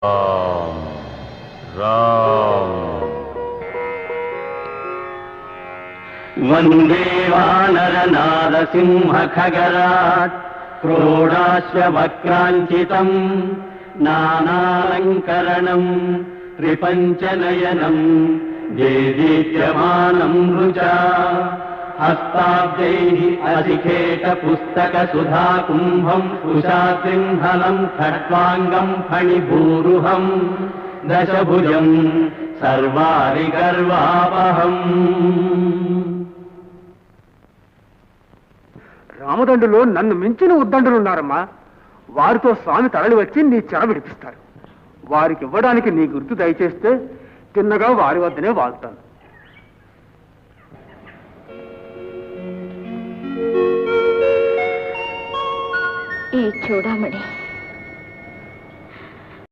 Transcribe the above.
రామ్ రామ్ వందే వానర నారసింహ ఖగరాట్ క్రోడాశ్వవక్రాంచితం నానాలంకరణం త్రిపంచనయనం దేదీప్యమానం రుచా హస్తాబ్దైః అధికేట పుస్తక సుధా కుంభం ఉషాసింహలం ఖడ్వాంగం ఫణిభూరుహం దశభుజం సర్వారి గర్వాపహం. రామదండులో నన్ను మించిన ఉద్దండులున్నారమ్మా. వారితో స్వామి తరలి వచ్చి నీ చెర విడిపిస్తారు. వారికి ఇవ్వడానికి నీ గుర్తు దయచేస్తే తిన్నగా వారి వద్దనే వాళ్తాను. ఈ చూడమణి